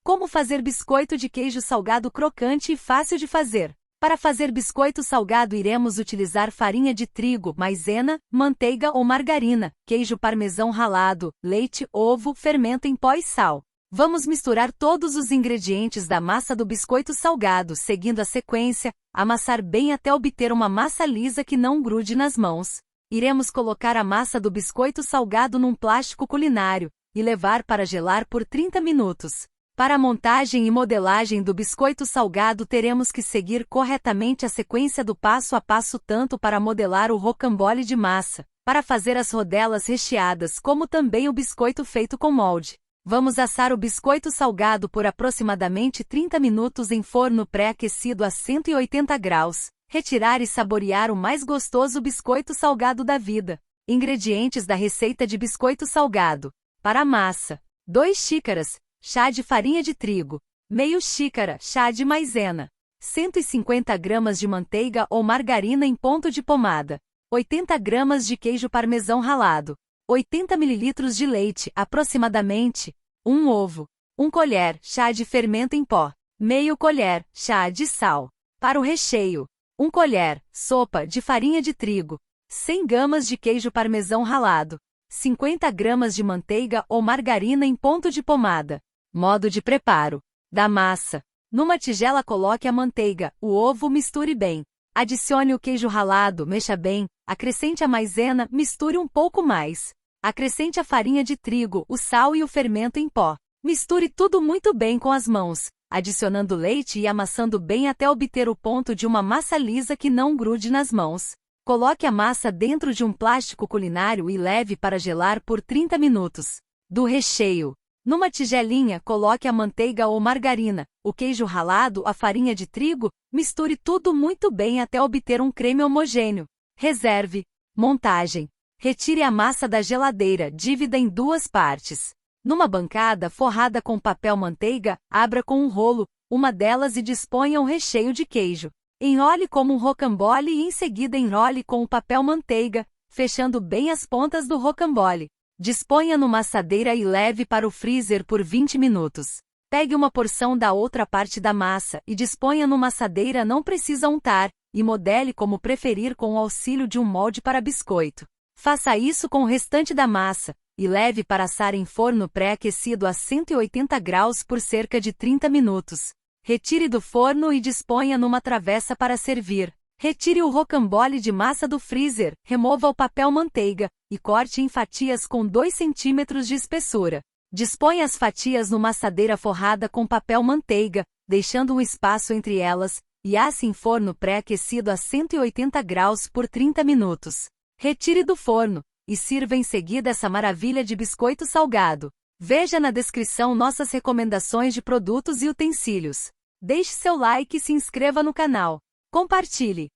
Como fazer biscoito de queijo salgado crocante e fácil de fazer? Para fazer biscoito salgado iremos utilizar farinha de trigo, maisena, manteiga ou margarina, queijo parmesão ralado, leite, ovo, fermento em pó e sal. Vamos misturar todos os ingredientes da massa do biscoito salgado, seguindo a sequência, amassar bem até obter uma massa lisa que não grude nas mãos. Iremos colocar a massa do biscoito salgado num plástico culinário e levar para gelar por 30 minutos. Para a montagem e modelagem do biscoito salgado teremos que seguir corretamente a sequência do passo a passo tanto para modelar o rocambole de massa, para fazer as rodelas recheadas como também o biscoito feito com molde. Vamos assar o biscoito salgado por aproximadamente 30 minutos em forno pré-aquecido a 180 graus. Retirar e saborear o mais gostoso biscoito salgado da vida. Ingredientes da receita de biscoito salgado. Para a massa: 2 xícaras, chá de farinha de trigo, meio xícara, chá de maisena, 150 gramas de manteiga ou margarina em ponto de pomada, 80 gramas de queijo parmesão ralado, 80 ml de leite, aproximadamente, 1 ovo, 1 colher, chá de fermento em pó, meio colher, chá de sal. Para o recheio: 1 colher, sopa de farinha de trigo, 100 gramas de queijo parmesão ralado, 50 gramas de manteiga ou margarina em ponto de pomada. Modo de preparo: da massa. Numa tigela coloque a manteiga, o ovo, misture bem. Adicione o queijo ralado, mexa bem, acrescente a maisena, misture um pouco mais. Acrescente a farinha de trigo, o sal e o fermento em pó. Misture tudo muito bem com as mãos, adicionando leite e amassando bem até obter o ponto de uma massa lisa que não grude nas mãos. Coloque a massa dentro de um plástico culinário e leve para gelar por 30 minutos. Do recheio: numa tigelinha coloque a manteiga ou margarina, o queijo ralado, a farinha de trigo, misture tudo muito bem até obter um creme homogêneo. Reserve. Montagem: retire a massa da geladeira, divida em 2 partes. Numa bancada forrada com papel manteiga, abra com um rolo uma delas e disponha o recheio de queijo. Enrole como um rocambole e em seguida enrole com o papel manteiga, fechando bem as pontas do rocambole. Disponha numa assadeira e leve para o freezer por 20 minutos. Pegue uma porção da outra parte da massa e disponha numa assadeira, não precisa untar, e modele como preferir com o auxílio de um molde para biscoito. Faça isso com o restante da massa e leve para assar em forno pré-aquecido a 180 graus por cerca de 30 minutos. Retire do forno e disponha numa travessa para servir. Retire o rocambole de massa do freezer, remova o papel manteiga e corte em fatias com 2 cm de espessura. Disponha as fatias numa assadeira forrada com papel manteiga, deixando um espaço entre elas, e asse em forno pré-aquecido a 180 graus por 30 minutos. Retire do forno e sirva em seguida essa maravilha de biscoito salgado. Veja na descrição nossas recomendações de produtos e utensílios. Deixe seu like e se inscreva no canal. Compartilhe.